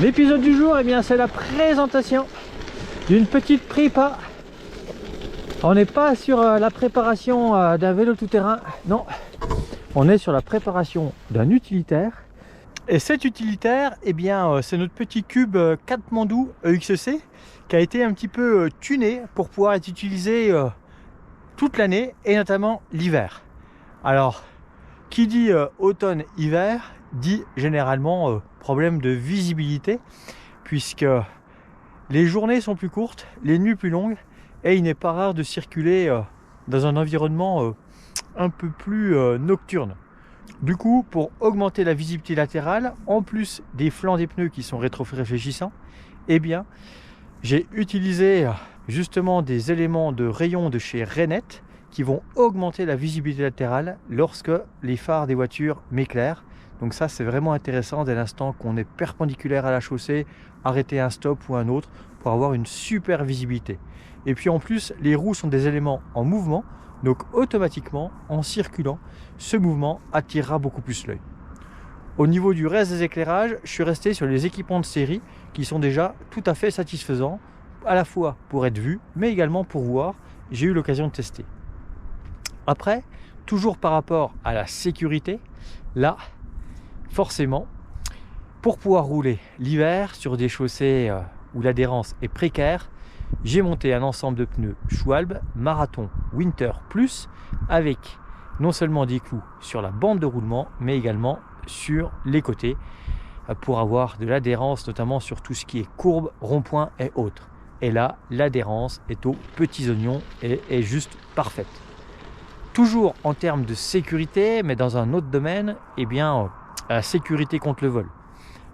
L'épisode du jour, eh bien, c'est la présentation d'une petite prépa. On n'est pas sur la préparation d'un vélo tout-terrain, non. On est sur la préparation d'un utilitaire. Et cet utilitaire, eh bien, c'est notre petit cube Katmandou EXC qui a été un petit peu tuné pour pouvoir être utilisé toute l'année et notamment l'hiver. Alors, qui dit automne-hiver dit généralement problème de visibilité, puisque les journées sont plus courtes, les nuits plus longues, et il n'est pas rare de circuler dans un environnement un peu plus nocturne. Du coup, pour augmenter la visibilité latérale, en plus des flancs des pneus qui sont rétro-réfléchissants, eh bien, j'ai utilisé justement des éléments de rayon de chez Renet qui vont augmenter la visibilité latérale lorsque les phares des voitures m'éclairent. Donc ça, c'est vraiment intéressant dès l'instant qu'on est perpendiculaire à la chaussée, arrêter un stop ou un autre pour avoir une super visibilité. Et puis en plus, les roues sont des éléments en mouvement, donc automatiquement, en circulant, ce mouvement attirera beaucoup plus l'œil. Au niveau du reste des éclairages, je suis resté sur les équipements de série qui sont déjà tout à fait satisfaisants, à la fois pour être vu, mais également pour voir. J'ai eu l'occasion de tester. Après, toujours par rapport à la sécurité, là, forcément, pour pouvoir rouler l'hiver sur des chaussées où l'adhérence est précaire, j'ai monté un ensemble de pneus Schwalbe Marathon Winter Plus avec non seulement des clous sur la bande de roulement, mais également sur les côtés pour avoir de l'adhérence, notamment sur tout ce qui est courbe, rond-point et autres. Et là, l'adhérence est aux petits oignons et est juste parfaite. Toujours en termes de sécurité, mais dans un autre domaine, eh bien, la sécurité contre le vol.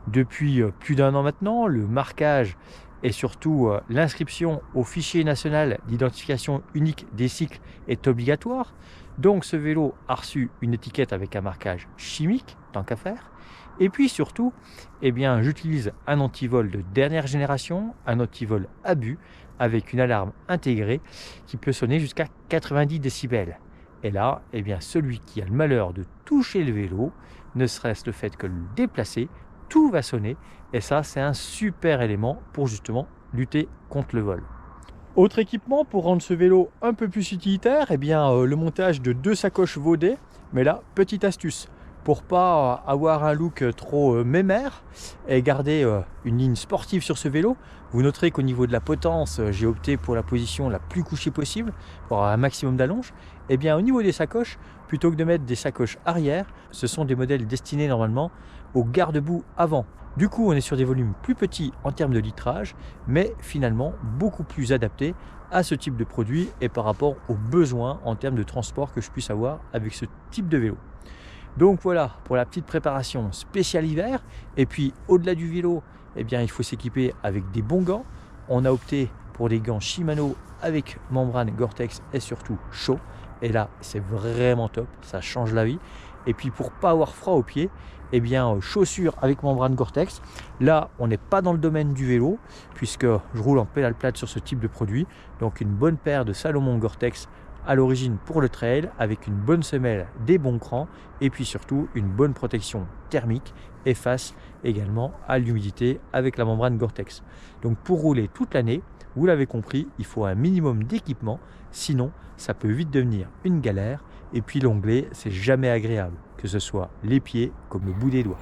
Depuis plus d'1 an maintenant, le marquage et surtout l'inscription au fichier national d'identification unique des cycles est obligatoire. Donc ce vélo a reçu une étiquette avec un marquage chimique, tant qu'à faire. Et puis surtout, eh bien, j'utilise un antivol de dernière génération, un antivol abus, avec une alarme intégrée qui peut sonner jusqu'à 90 décibels. Et là, eh bien, celui qui a le malheur de toucher le vélo, ne serait-ce le fait que le déplacer, tout va sonner. Et ça, c'est un super élément pour justement lutter contre le vol. Autre équipement pour rendre ce vélo un peu plus utilitaire, eh bien, le montage de 2 sacoches Vaudet. Mais là, petite astuce, pour pas avoir un look trop mémère et garder une ligne sportive sur ce vélo, vous noterez qu'au niveau de la potence, j'ai opté pour la position la plus couchée possible pour avoir un maximum d'allonge. Et bien au niveau des sacoches, plutôt que de mettre des sacoches arrière, ce sont des modèles destinés normalement au garde-boue avant. Du coup, on est sur des volumes plus petits en termes de litrage, mais finalement beaucoup plus adaptés à ce type de produit et par rapport aux besoins en termes de transport que je puisse avoir avec ce type de vélo. Donc voilà pour la petite préparation spéciale hiver. Et puis au-delà du vélo, eh bien, il faut s'équiper avec des bons gants. On a opté pour des gants Shimano avec membrane Gore-Tex et surtout chaud. Et là, c'est vraiment top, ça change la vie. Et puis pour pas avoir froid aux pieds, eh bien, chaussures avec membrane Gore-Tex. Là, on n'est pas dans le domaine du vélo, puisque je roule en pédale plate sur ce type de produit. Donc une bonne paire de Salomon Gore-Tex à l'origine pour le trail, avec une bonne semelle, des bons crans, et puis surtout une bonne protection thermique et face également à l'humidité avec la membrane Gore-Tex. Donc pour rouler toute l'année, vous l'avez compris, il faut un minimum d'équipement, sinon ça peut vite devenir une galère. Et puis l'onglet, c'est jamais agréable, que ce soit les pieds comme le bout des doigts.